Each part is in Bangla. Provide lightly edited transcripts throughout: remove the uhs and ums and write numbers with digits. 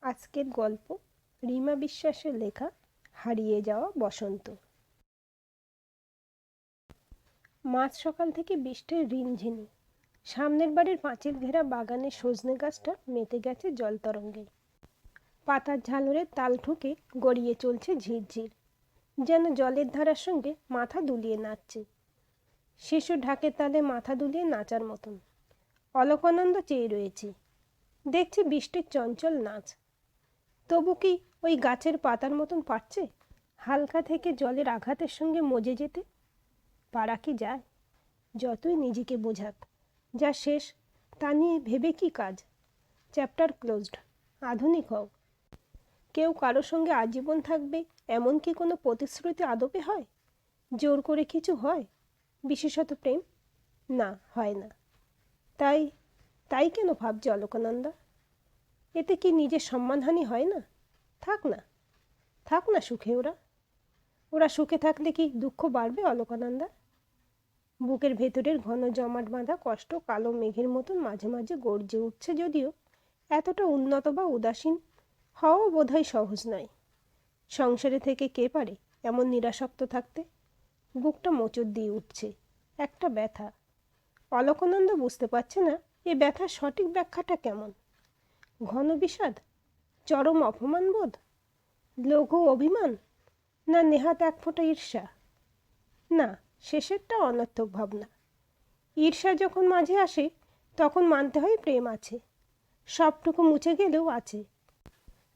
আজকের গল্প রিমা বিশ্বাসের লেখা হারিয়ে যাওয়া বসন্ত। মাঝ সকাল থেকে বৃষ্টির রিমঝিনি। সামনের বাড়ির পাঁচিল ঘেরা বাগানের সজনে গাছটা মেতে গেছে জল তরঙ্গে। পাতার ঝালরে তাল ঠুকে গড়িয়ে চলছে ঝিরঝির, যেন জলের ধারার সঙ্গে মাথা দুলিয়ে নাচছে। শিশু ঢাকের তালে মাথা দুলিয়ে নাচার মতন। অলকানন্দ চেয়ে রয়েছে, দেখছে বৃষ্টির চঞ্চল নাচ। তবু কি ওই গাছের পাতার মতন পারছে হালকা থেকে জলের আঘাতের সঙ্গে মজে যেতে? পারা কি যায়? যতই নিজেকে বোঝাক, যা শেষ তা নিয়ে ভেবে কি কাজ? Chapter closed. আধুনিক হও। কেউ কারো সঙ্গে আজীবন থাকবে এমন কি কোনো প্রতিশ্রুতি আদপে হয়? জোর করে কিছু হয়? বিশেষত প্রেম? না, হয় না। তাই তাই কেন ভাবছে অলকানন্দা? এতে কি নিজের সম্মানহানি হয় না? থাক না, থাক না সুখে। ওরা ওরা সুখে থাকলে কি দুঃখ বাড়বে অলকানন্দা? বুকের ভেতরের ঘন জমাট বাঁধা কষ্ট কালো মেঘের মতন মাঝে মাঝে গর্জে উঠছে, যদিও এতটা উন্নত বা উদাসীন হওয়াও বোধহয় সহজ নয়। সংসারে থেকে কে পারে এমন নিরাসক্ত থাকতে? বুকটা মোচড় দিয়ে উঠছে একটা ব্যথা। অলকানন্দ বুঝতে পারছে না এ ব্যথার সঠিক ব্যাখ্যাটা কেমন। ঘন বিষাদ, চরম অপমানবোধ, লঘু অভিমান, না নেহাত এক ফোঁটা ঈর্ষা? না, শেষেরটা অনর্থক ভাবনা। ঈর্ষা যখন মাঝে আসে তখন মানতে হয় প্রেম আছে। সবটুকু মুছে গেলেও আছে।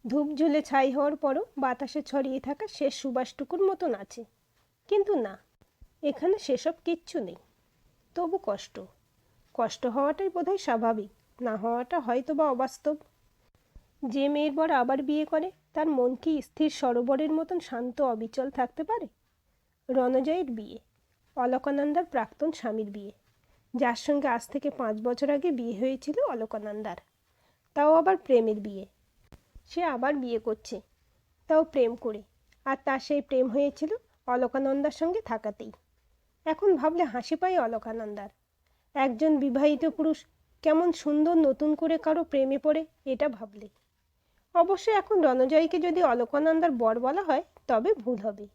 ধূপ ঝুলে ছাই হওয়ার পরও বাতাসে ছড়িয়ে থাকা শেষ সুবাসটুকুর মতন আছে। কিন্তু না, এখানে সেসব কিচ্ছু নেই। তবু কষ্ট, কষ্ট হওয়াটাই বোধহয় স্বাভাবিক, না হওয়াটা হয়তো বা অবাস্তব। যে মেয়ের বর আবার বিয়ে করে তার মন কি স্থির সরোবরের মতন শান্ত অবিচল থাকতে পারে? রণজয়ের বিয়ে, অলকানন্দার প্রাক্তন স্বামীর বিয়ে, যার সঙ্গে আজ থেকে 5 বছর আগে বিয়ে হয়েছিল অলকানন্দার। তাও আবার প্রেমের বিয়ে। সে আবার বিয়ে করছে, তাও প্রেম করে। আর তার সেই প্রেম হয়েছিল অলকানন্দার সঙ্গে থাকাতেই। এখন ভাবলে হাসি পায় অলকানন্দার। একজন বিবাহিত পুরুষ কেমন সুন্দর নতুন করে কারো প্রেমে পড়ে এটা ভাবলে। অবশ্য এখন রণজয়কে যদি অলকানন্দার বর বলা হয় তবে ভুল হবে।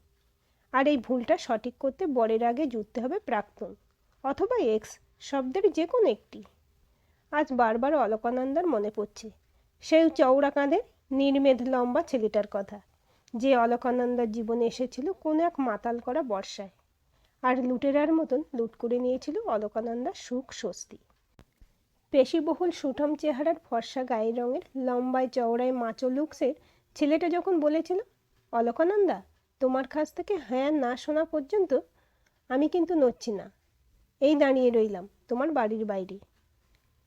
আর এই ভুলটা সঠিক করতে বরের আগে জুড়তে হবে প্রাক্তন অথবা এক্স শব্দের যে কোনো একটি। আজ বারবার অলকানন্দার মনে পড়ছে সেই চওড়া কাঁধের নির্মেদ লম্বা ছেলেটার কথা, যে অলকানন্দার জীবনে এসেছিল কোনো এক মাতাল করা বর্ষায়, আর লুটেরার মতন লুট করে নিয়েছিল অলকানন্দার সুখ স্বস্তি। পেশিবহুল সুঠাম চেহারার ফর্সা গায়ের রঙের লম্বায় চওড়ায় মাচো লুকসের ছেলেটা যখন বলেছিল, অলকানন্দা, তোমার কাছ থেকে হ্যাঁ না শোনা পর্যন্ত আমি কিন্তু নড়ছি না, এই দাঁড়িয়ে রইলাম তোমার বাড়ির বাইরে।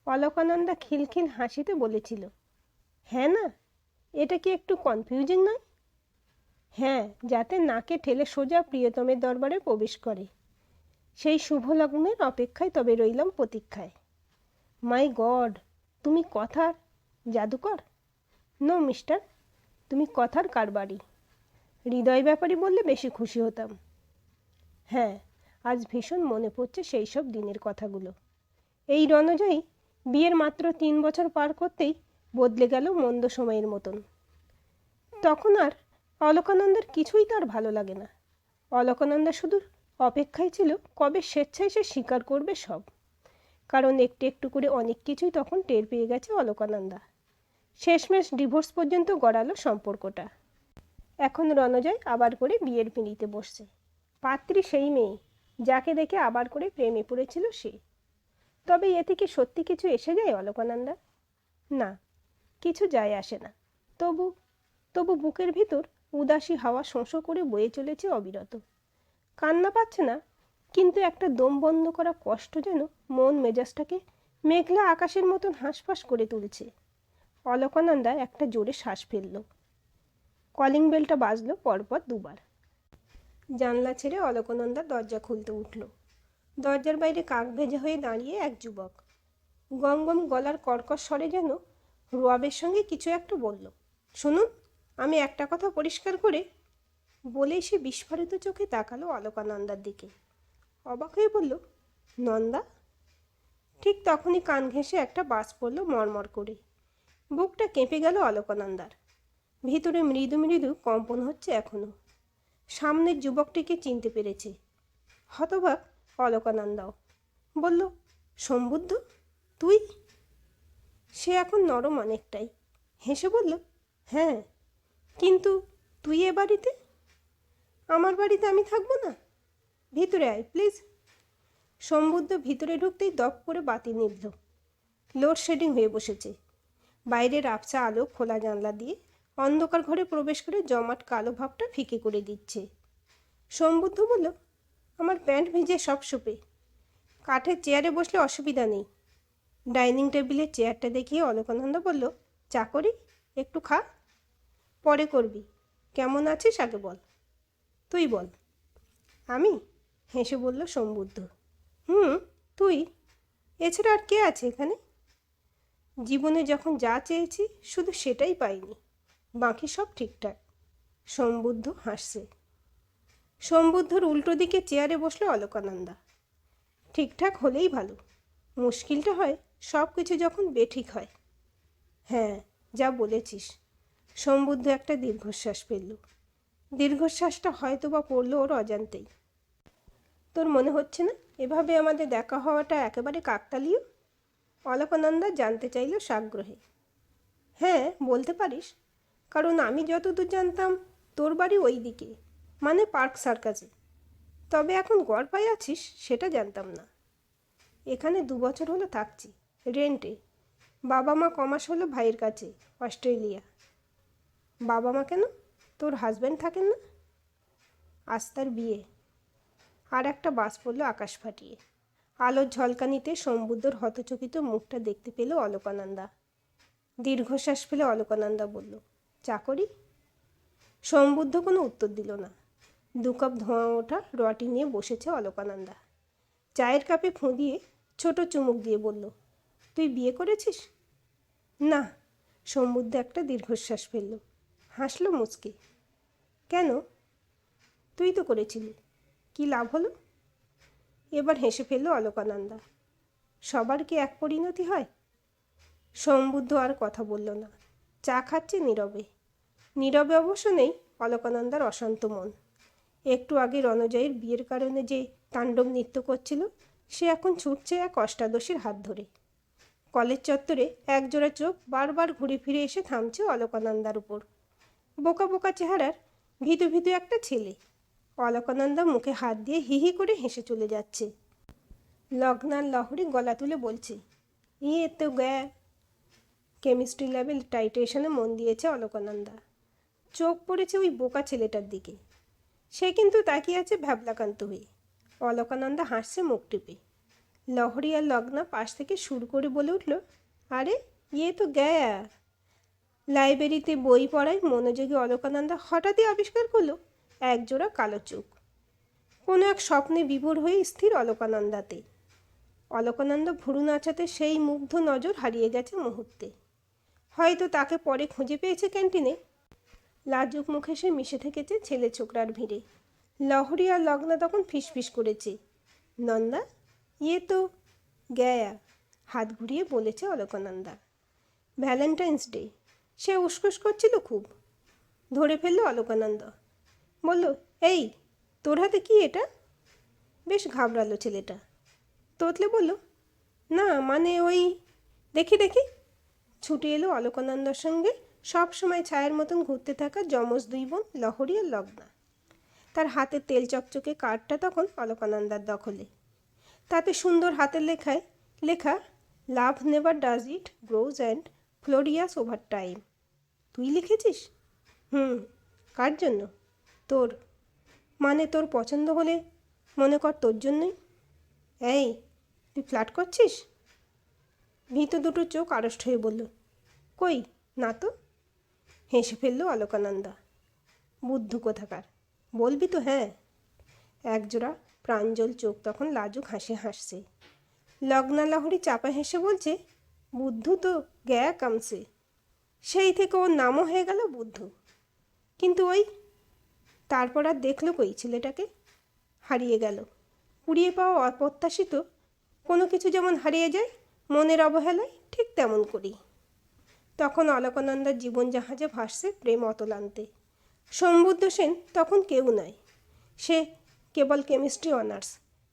অলকানন্দা খিলখিল হাসিতে বলেছিল, হ্যাঁ না, এটা কি একটু কনফিউজিং নয়? হ্যাঁ, যাতে নাকে ঠেলে সোজা প্রিয়তমের দরবারে প্রবেশ করে। সেই শুভ লগ্নের অপেক্ষায় তবে রইলাম প্রতীক্ষায়। মাই গড, তুমি কথার জাদুকর? নো মিস্টার, তুমি কথার কারবারি। হৃদয় ব্যাপারী বললে বেশি খুশি হতাম। হ্যাঁ, আজ ভীষণ মনে পড়ছে সেই সব দিনের কথাগুলো। এই রণজয়ী বিয়ের মাত্র 3 বছর পার করতেই বদলে গেল মন্দ সময়ের মতন। তখন আর অলকানন্দার কিছুই তার ভালো লাগে না। অলকানন্দা শুধু অপেক্ষায় ছিল কবে স্বেচ্ছায় সে স্বীকার করবে সব। কারণ একটু একটু করে অনেক কিছুই তখন টের পেয়ে গেছে অলকানন্দা। শেষমেশ ডিভোর্স পর্যন্ত গড়ালো সম্পর্কটা। এখন রণজয় আবার করে বিয়ের পিঁড়িতে বসছে। পাত্রী সেই মেয়ে যাকে দেখে আবার করে প্রেমে পড়েছিল সে। তবে এতে কি সত্যি কিছু এসে যায় অলকানন্দা? না, কিছু যায় আসে না। তবু তবু বুকের ভিতর উদাসী হাওয়া শোঁ করে বয়ে চলেছে অবিরত। কান্না পাচ্ছে না, কিন্তু একটা দম বন্ধ করা কষ্ট যেন মন মেজাজটাকে মেঘলা আকাশের মতন হাঁসফাঁস করে তুলছে। অলকানন্দা একটা জোরে শ্বাস ফেলল। কলিং বেলটা বাজলো পরপর 2বার। জানলা ছেড়ে অলকানন্দা দরজা খুলতে উঠল। দরজার বাইরে কাক ভেজা হয়ে দাঁড়িয়ে এক যুবক। গম গম গলার কর্কশ স্বরে যেন রোয়াবের সঙ্গে কিছু একটা বলল। শুনুন, আমি একটা কথা পরিষ্কার করে বলেই সে বিস্ফারিত চোখে তাকালো অলকানন্দার দিকে। অবাক হয়ে বলল, নন্দা? ঠিক তখনই কান ঘেঁষে একটা বাস পড়ল মরমর করে। বুকটা কেঁপে গেল অলকানন্দার। ভিতরে মৃদু মৃদু কম্পন হচ্ছে এখনো। সামনের যুবকটিকে চিনতে পেরেছে। হতবাক অলকানন্দাও। বলল, সম্বুদ্ধ, তুই? সে এখন নরম অনেকটাই। হেসে বলল, হ্যাঁ, কিন্তু তুই এ বাড়িতে? আমার বাড়িতে আমি থাকবো না? ভিতরে আয় প্লিজ। সম্বুদ্ধ ভিতরে ঢুকতেই দপ করে বাতি নিভল। লোডশেডিং হয়ে বসেছে। বাইরের আবছা আলো খোলা জানলা দিয়ে অন্ধকার ঘরে প্রবেশ করে জমাট কালো ভাবটা ফিকে করে দিচ্ছে। সম্বুদ্ধ বলল, আমার প্যান্ট ভিজে সব সোপে। কাঠের চেয়ারে বসলে অসুবিধা নেই। ডাইনিং টেবিলের চেয়ারটা দেখিয়ে অলকানন্দা বলল, চা করি? একটু খা। পরে করবি। কেমন আছিস আগে বল। তুই বল। আমি? হেসে বলল সম্বুদ্ধ। তুই? এছাড়া আর কে আছে এখানে? জীবনে যখন যা চেয়েছি শুধু সেটাই পাইনি, বাকি সব ঠিকঠাক। সম্বুদ্ধ হাসছে। সম্বুদ্ধর উল্টো দিকে চেয়ারে বসলো অলকানন্দা। ঠিকঠাক হলেই ভালো। মুশকিলটা হয় সব কিছু যখন বেঠিক হয়। হ্যাঁ, যা বলেছিস। সম্বুদ্ধ একটা দীর্ঘশ্বাস ফেলল। দীর্ঘশ্বাসটা হয়তো বা পড়ল ওর অজান্তেই। তোর মনে হচ্ছে না এভাবে আমাদের দেখা হওয়াটা একেবারে কাকতালীয়? অলকানন্দা জানতে চাইল সাগ্রহে। হ্যাঁ, বলতে পারিস। কারণ আমি যতদূর জানতাম তোর বাড়ি ওই দিকে, মানে পার্ক সার্কাসে। তবে এখন গড়পাই আছিস সেটা জানতাম না। এখানে 2 বছর হলো থাকছি, রেন্টে। বাবা মা কমাস হলো ভাইয়ের কাছে, অস্ট্রেলিয়া। বাবা মা কেন? তোর হাজব্যান্ড থাকেন না? আজ তার বিয়ে। আর একটা বাস পড়ল আকাশ ফাটিয়ে। আলোর ঝলকানিতে সম্বুদ্ধর হতচকিত মুখটা দেখতে পেল অলকানন্দা। দীর্ঘশ্বাস ফেলে অলকানন্দা বলল, চা করি? সম্বুদ্ধ কোনো উত্তর দিল না। 2 কাপ ধোঁয়া ওঠা রটি নিয়ে বসেছে অলকানন্দা। চায়ের কাপে ফুঁ দিয়ে ছোট চুমুক দিয়ে বলল, তুই বিয়ে করেছিস? না। সম্বুদ্ধ একটা দীর্ঘশ্বাস ফেলল। হাসল মুচকে। কেন? তুই তো করেছিলি। কি লাভ হলো? এবার হেসে ফেলল অলকানন্দা। সবার কি এক পরিণতি হয়? সম্বুদ্ধ আর কথা বলল না। চা খাচ্ছে নীরবে। নীরবে অবশ্য নেই অলকানন্দার অশান্ত মন। একটু আগে রণজয়ের বিয়ের কারণে যে তাণ্ডব নৃত্য করছিল, সে এখন ছুটছে এক অষ্টাদশীর হাত ধরে। কলেজ চত্বরে একজোড়া চোখ বারবার ঘুরে ফিরে এসে থামছে অলকানন্দার উপর। বোকা বোকা চেহারার ভীতু ভীতু একটা ছেলে। অলকানন্দা মুখে হাত দিয়ে হি হি করে হেসে চলে যাচ্ছে। লগ্নার লহরি গলা তুলে বলছে, ইয়ে তো গ্যা। কেমিস্ট্রি ল্যাবের টাইট্রেশনে মন দিয়েছে অলকানন্দা। চোখ পড়েছে ওই বোকা ছেলেটার দিকে। সে কিন্তু তাকিয়ে আছে ভ্যাবলাকান্ত হয়ে। অলকানন্দা হাসছে মুখ টিপে। লহরি আর লগ্না পাশ থেকে সুর করে বলে উঠল, আরে ইয়ে তো গ্যা। লাইব্রেরিতে বই পড়ায় মনোযোগী অলকানন্দা হঠাৎই আবিষ্কার করলো একজোড়া কালো চোখ। কোনো এক স্বপ্নে বিভোর হয়ে স্থির অলকানন্দাতে। অলকানন্দা ভুরু নাচাতে সেই মুগ্ধ নজর হারিয়ে গেছে মুহূর্তে। হয়তো তাকে পরে খুঁজে পেয়েছে ক্যান্টিনে। লাজুক মুখে সে মিশে থেকেছে ছেলে ছোকরার ভিড়ে। লহরি আর লগ্না তখন ফিসফিস করেছে, নন্দা ইয়ে তো গ্যায়া। হাত ঘুরিয়ে বলেছে অলকানন্দা। Valentine's day. সে উসকুস করছিল খুব। ধরে ফেলল অলকানন্দা। বলল, এই তোর হাতে কি এটা? বেশ ঘাবড়ালো ছেলেটা। তোতলে বলল, না মানে ওই। দেখি দেখি। ছুটে এলো অলকানন্দার সঙ্গে সব সময় ছায়ার মতন ঘুরতে থাকা যমজ 2 বোন লহরি আর লগ্না। তার হাতের তেল চকচকে কার্ডটা তখন অলকানন্দার দখলে। তাতে সুন্দর হাতের লেখায় লেখা, love never does it grows and flourishes over time. তুই লিখেছিস? কার জন্য? তোর। মানে তোর পছন্দ হলে মনে কর তোর জন্যই। এই, তুই ফ্লার্ট করছিস? ভীত দুটো চোখ আড়ষ্ট হয়ে বলল, কই না তো। হেসে ফেলল অলকানন্দা। বুদ্ধু কোথাকার, বলবি তো হ্যাঁ। একজোড়া প্রাঞ্জল চোখ তখন লাজুক হাসি হাসছে। লগ্না লহরি চাপা হেসে বলছে, বুদ্ধু তো গ্যা কামছে। সেই থেকে ওর নামও হয়ে গেল বুদ্ধু। কিন্তু ওই, তারপর আর দেখলো কই ছেলেটাকে? হারিয়ে গেল। কুড়িয়ে পাওয়া অপ্রত্যাশিত কোনো কিছু যেমন হারিয়ে যায় মনের অবহেলায়, ঠিক তেমন করি। তখন অলকানন্দার জীবনজাহাজে ভাসছে প্রেম অতলান্তে। সম্বুদ্ধ সেন তখন কেউ নয়, সে কেবল কেমিস্ট্রি অনার্স,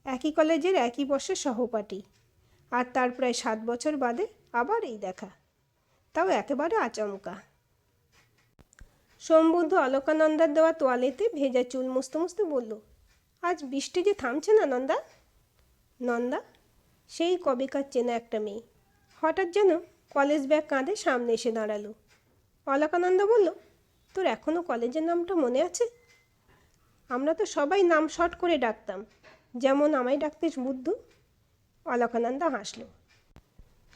একই কলেজের একই বর্ষের সহপাঠী। আর তার প্রায় 7 বছর বাদে আবার এই দেখা, তাও একেবারে আচমকা। সম্বুদ্ধ অলকানন্দার দেওয়া তোয়ালেতে ভেজা চুল মুছতে মুছতে বলল, আজ বৃষ্টি যে থামছে না নন্দা। নন্দা সেই কবেকার চেনা একটা মেয়ে, হঠাৎ যেন কলেজ ব্যাগ কাঁধে সামনে এসে দাঁড়ালো। অলকানন্দা বলল, তোর এখনও কলেজের নামটা মনে আছে? আমরা তো সবাই নাম শর্ট করে ডাকতাম, যেমন আমায় ডাকতিস বুদ্ধু। অলকানন্দা হাসল।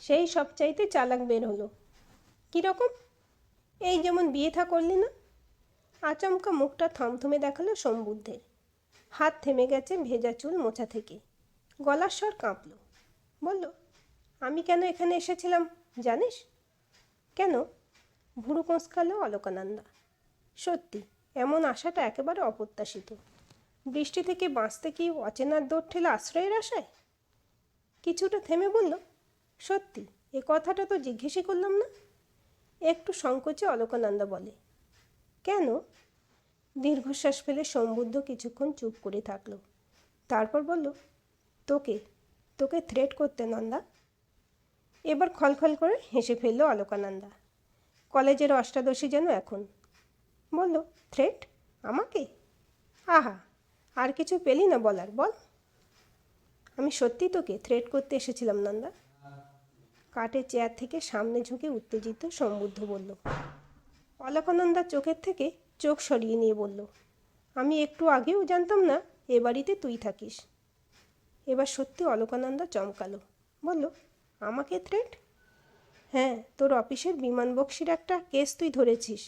সেই সবচাইতে চালাক বের হলো। কীরকম? এই যেমন বিয়ে থা করলি না। আচমকা মুখটা থমথমে দেখালো সম্বুদ্ধের। হাত থেমে গেছে ভেজা চুল মোছা থেকে। গলার স্বর কাঁপল। বলল, আমি কেন এখানে এসেছিলাম জানিস? কেন? ভুরু কোঁচকালো অলকানন্দা। সত্যি এমন আশাটা একেবারে অপ্রত্যাশিত। বৃষ্টি থেকে বাঁচতে কি অচেনার দৌড় ঠেলে আশ্রয়ের আশায়? কিছুটা থেমে বলল, সত্যি এ কথাটা তো জিজ্ঞেসই করলাম না। একটু সংকোচে অলকানন্দা বলে, কেন? দীর্ঘশ্বাস ফেলে সম্বুদ্ধ কিছুক্ষণ চুপ করে থাকলো। তারপর বলল, তোকে তোকে থ্রেট করতে নন্দা। এবার খলখল করে হেসে ফেলল অলকানন্দা। কলেজের অষ্টাদশী যেন এখন। বলল, থ্রেট? আমাকে? আহা, আর কিছু পেলি না বলার, বল। আমি সত্যি তোকে থ্রেট করতে এসেছিলাম নন্দা। কাঠের চেয়ার থেকে সামনে ঝুঁকে উত্তেজিত সম্বুদ্ধ বলল। অলকানন্দা চোখের থেকে চোখ সরিয়ে নিয়ে বলল, আমি একটু আগেও জানতাম না এ বাড়িতে তুই থাকিস। এবার সত্যি অলকানন্দা চমকালো। বলল, আমাকে থ্রেট? হ্যাঁ, তোর অফিসের বিমান বক্সির একটা কেস তুই ধরেছিস।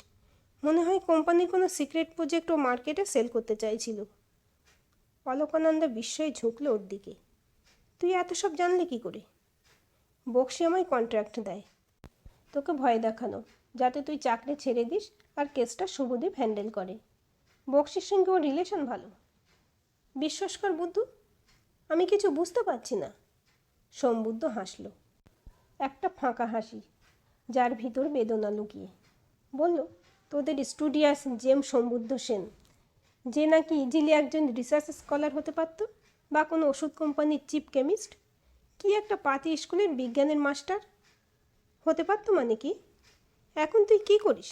মনে হয় কোম্পানির কোনো সিক্রেট প্রজেক্ট ও মার্কেটে সেল করতে চাইছিল। অলকানন্দা বিস্ময়ে ঝুঁকলো ওর দিকে। তুই এত সব জানলে কি করে? বক্সি আমায় কন্ট্রাক্ট দেয় তোকে ভয় দেখানো, যাতে তুই চাকরি ছেড়ে দিস আর কেসটা শুভদীপ হ্যান্ডেল করে। বক্সির সঙ্গে ওর রিলেশন ভালো। বিশ্বাস কর বুদ্ধু, আমি কিছু বুঝতে পারছি না। সম্বুদ্ধ হাসল, একটা ফাঁকা হাসি, যার ভিতর বেদনা লুকিয়ে। বলল, তোদের স্টুডিয়াস জেম সম্বুদ্ধ সেন, যে নাকি ইজিলি একজন রিসার্চ স্কলার হতে পারত, বা কোনো ওষুধ কোম্পানির চিফ কেমিস্ট, কি একটা পাতি স্কুলের বিজ্ঞানের মাস্টার হতে পারত, মানে কি? এখন তুই কি করিস?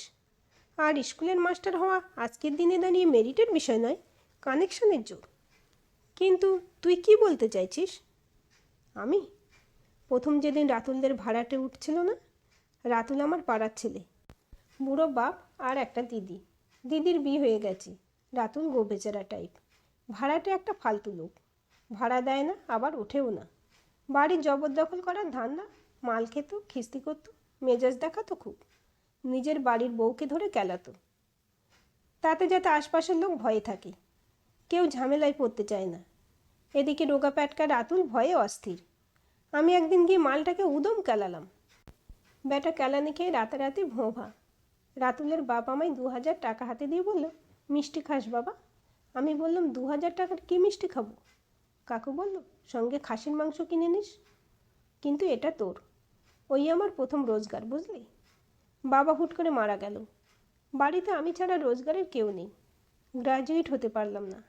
আর স্কুলের মাস্টার হওয়া আজকের দিনে দাঁড়িয়ে মেরিটের বিষয় নয়, কানেকশনের জোর। কিন্তু তুই কি বলতে চাইছিস? আমি প্রথম যেদিন রাতুলদের ভাড়াটে উঠছিল না, রাতুল আমার পাড়ার ছেলে, বুড়ো বাপ আর একটা দিদি। দিদির বিয়ে হয়ে গেছে। রাতুল গোবেচারা টাইপ, ভাড়াটে একটা ফালতু লোক। ভাড়া দেয় না, আবার ওঠেও না। বাড়ি জবরদখল করার ধান্দা, মাল খেত, খিস্তি করত, মেজাজ দেখাতো খুব, নিজের বাড়ির বউকে ধরে কেলাতো। তাতে যাতে আশপাশের লোক ভয়ে থাকে, কেউ ঝামেলায় পড়তে চায় না। এদিকে রোগা প্যাটকা রাতুল ভয়ে অস্থির। আমি একদিন গিয়ে মালটাকে উদম কেলালাম। ব্যাটা কেলানি খেয়ে রাতারাতি ভোঁভা। রাতুলের বাপ আমায় 2000 টাকা হাতে দিয়ে বলল, মিষ্টি খাস বাবা? আমি বললাম, 2000 টাকার কী মিষ্টি খাবো? কাকু বলল, সঙ্গে খাসির মাংস কিনে নিস। কিন্তু এটা তোর, ওই আমার প্রথম রোজগার, বুঝলি? বাবা হুট করে মারা গেল। বাড়িতে আমি ছাড়া রোজগারের কেউ নেই। গ্র্যাজুয়েট হতে পারলাম না।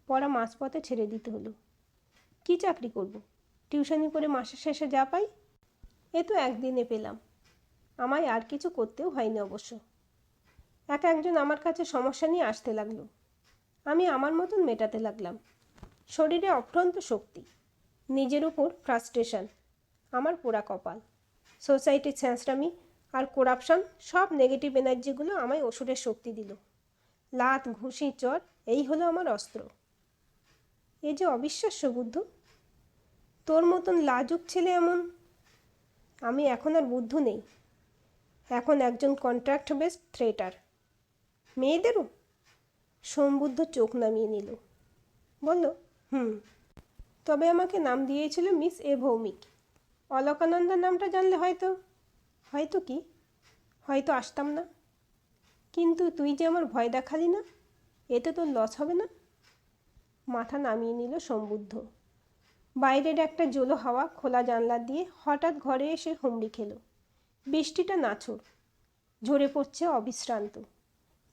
পড়া মাঝপথে ছেড়ে দিতে হলো। কি চাকরি করব? টিউশনি করে মাসের শেষে যা পাই, এ তো একদিনে পেলাম। আমায় আর কিছু করতেও হয়নি অবশ্য। একজন আমার কাছে সমস্যা নিয়ে আসতে লাগলো, আমি আমার মতন মেটাতে লাগলাম। শরীরে অফ্রন্ত শক্তি, নিজের উপর ফ্রাস্ট্রেশন, আমার পোড়া কপাল। সোসাইটির ছ্যাঁচড়ামি আর করাপশন, সব নেগেটিভ এনার্জিগুলো আমায় ওষুধের শক্তি দিল। লাত, ঘুষি, চর, এই হলো আমার অস্ত্র। এ যে অবিশ্বাস্য বুদ্ধ, তোর মতন লাজুক ছেলে এমন। আমি এখন আর বুদ্ধ নেই, এখন একজন কন্ট্রাক্ট বেসড থ্রেটার। মেয়েদেরও? সম্বুদ্ধ চোখ নামিয়ে নিল। বলল, তবে আমাকে নাম দিয়েছিল মিস এ ভৌমিক। অলকানন্দার নামটা জানলে হয়তো কি হয়তো আসতাম না। কিন্তু তুই যে আমার ভয় দেখালি না, এতে তোর লস হবে না? মাথা নামিয়ে নিল সম্বুদ্ধ। বাইরের একটা জোলো হাওয়া খোলা জানলা দিয়ে হঠাৎ ঘরে এসে হুমড়ি খেল। বৃষ্টিটা নাছোড়, ঝরে পড়ছে অবিশ্রান্ত।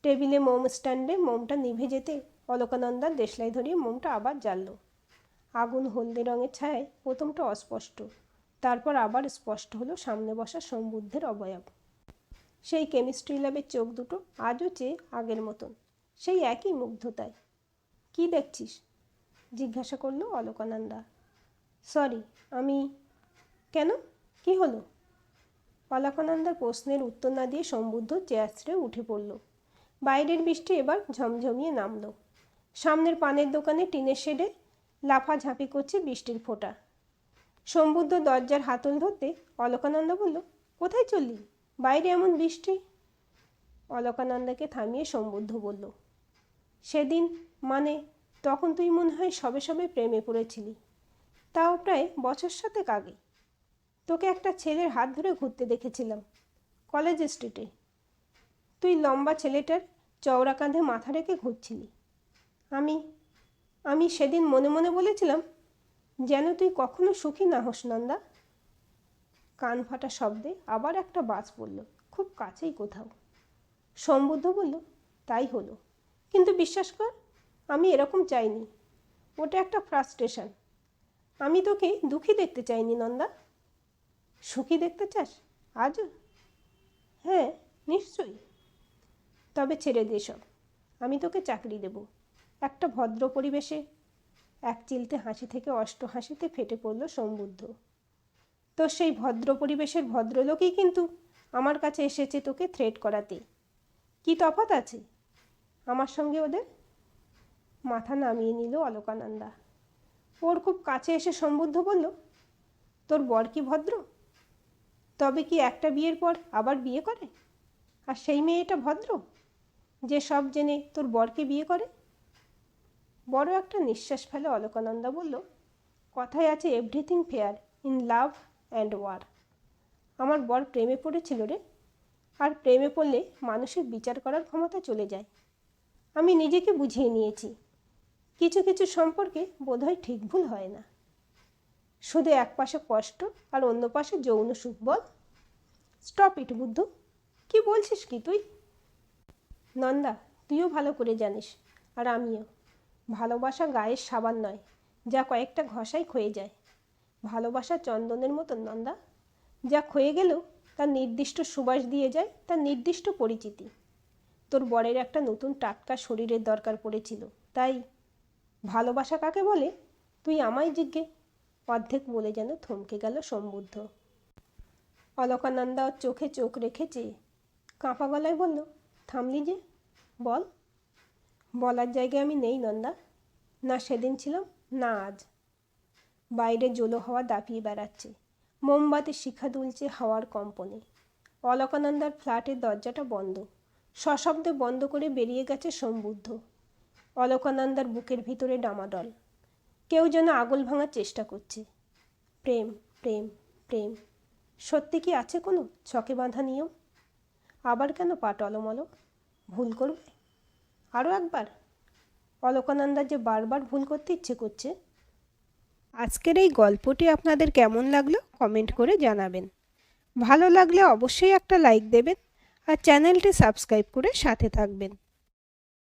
টেবিলে মোম স্ট্যান্ডে মোমটা নিভে যেতে অলকানন্দা দেশলাই ধরিয়ে মোমটা আবার জ্বালল। আগুন হলদে রঙের ছায়ায় প্রথমটা অস্পষ্ট, তারপর আবার স্পষ্ট হলো সামনে বসা সমবুদ্ধের অবয়ব। সেই কেমিস্ট্রি ল্যাবের চোখ দুটো আজও চেয়ে আগের মতন, সেই একই মুগ্ধতায়। কি দেখছিস? জিজ্ঞাসা করলো অলকানন্দা। সরি, আমি। কেন, কি হলো? অলকানন্দার প্রশ্নের উত্তর না দিয়ে সমবুদ্ধ চেয়ার ছেড়ে উঠে পড়ল। বাইরের বৃষ্টি এবার ঝমঝমিয়ে নামল। সামনের পানের দোকানে টিনের শেডে লাফাঝাঁপি করছে বৃষ্টির ফোঁটা। সমবুদ্ধ দরজার হাতল ধরতে অলকানন্দা বলল, কোথায় চললি? বাইরে এমন বৃষ্টি। অলকানন্দাকে থামিয়ে সমবুদ্ধ বলল, সেদিন, মানে তখন তুই মনে হয় সবে সবে প্রেমে পড়েছিলি, তাও প্রায় বছর সাতেক আগে। তোকে একটা ছেলের হাত ধরে ঘুরতে দেখেছিলাম কলেজ স্ট্রিটে। তুই লম্বা ছেলেটার চওড়া কাঁধে মাথা রেখে ঘুরছিলি। আমি সেদিন মনে মনে বলেছিলাম, যেন তুই কখনো সুখী না হোস নন্দা। কান ফাটা শব্দে আবার একটা বাজ পড়ল, খুব কাছেই কোথাও। সমবুদ্ধ বলল, তাই হলো, কিন্তু বিশ্বাস কর, আমি এরকম চাইনি। ওটা একটা ফ্রাস্ট্রেশন। আমি তোকে দুঃখী দেখতে চাইনি নন্দা। সুখী দেখতে চাস আজও? হ্যাঁ, নিশ্চয়ই। তবে ছেড়ে দে সব, আমি তোকে চাকরি দেব একটা ভদ্র পরিবেশে। এক চিলতে হাসি থেকে অষ্ট হাসিতে ফেটে পড়ল সমবুদ্ধ। তোর সেই ভদ্র পরিবেশের ভদ্রলোকই কিন্তু আমার কাছে এসেছে তোকে থ্রেট করাতে। কি তফাৎ আছে আমার সঙ্গে ওদের? মাথা নামিয়ে নিল অলকানন্দা। ওর খুব কাছে এসে সমবুদ্ধ বলল, তোর বর কি ভদ্র? তবে কি একটা বিয়ের পর আবার বিয়ে করে? আর সেই মেয়েটা ভদ্র যে সব জেনে তোর বরকে বিয়ে করে? বড় একটা নিঃশ্বাস ফেলে অলকানন্দা বলল, কথায় আছে everything fair in love and war. আমার বর প্রেমে পড়েছিল রে, আর প্রেমে পড়লে মানুষের বিচার করার ক্ষমতা চলে যায়। আমি নিজেকে বুঝিয়ে নিয়েছি, কিছু কিছু সম্পর্কে বোধহয় ঠিক ভুল হয় না। শুধু এক পাশে কষ্ট আর অন্য পাশে যৌন সুখ। বল, স্টপ ইট বুদ্ধু। কি বলছিস কি তুই? নন্দা, তুইও ভালো করে জানিস, আর আমিও, ভালোবাসা গায়ের সাবান নয় যা কয়েকটা ঘষাই ক্ষয়ে যায়। ভালোবাসা চন্দনের মতন নন্দা, যা ক্ষয়ে গেলেও তার নির্দিষ্ট সুবাস দিয়ে যায়, তার নির্দিষ্ট পরিচিতি। তোর বরের একটা নতুন টাটকা শরীরের দরকার পড়েছিল, তাই। ভালোবাসা কাকে বলে তুই আমায় জিজ্ঞে? অর্ধেক বলে যেন থমকে গেল সমবুদ্ধ। অলকানন্দা ওর চোখে চোখ রেখে চেয়ে কাঁপা গলায় বলল, থামলি যে, বল। বলার জায়গায় আমি নেই নন্দা, না সেদিন ছিলাম, না আজ। বাইরে জলো হাওয়া দাপিয়ে বেড়াচ্ছে, মোমবাতি শিখা দুলছে হাওয়ার কম্পনে। অলকানন্দার ফ্ল্যাটের দরজাটা বন্ধ, সশব্দে বন্ধ করে বেরিয়ে গেছে সমবুদ্ধ। অলকানন্দার বুকের ভিতরে ডামাডল, কেউ যেন আগল ভাঙার চেষ্টা করছে। প্রেম, প্রেম, প্রেম, সত্যি কি আছে কোনো ছকে বাঁধা নিয়ম? আবার কেন পা টলমল? ভুল করবে আরও একবার? অলকানন্দার যে বারবার ভুল করতে ইচ্ছে করছে। আজকের এই গল্পটি আপনাদের কেমন লাগলো কমেন্ট করে জানাবেন। ভালো লাগলে অবশ্যই একটা লাইক দেবেন আর চ্যানেলটি সাবস্ক্রাইব করে সাথে থাকবেন।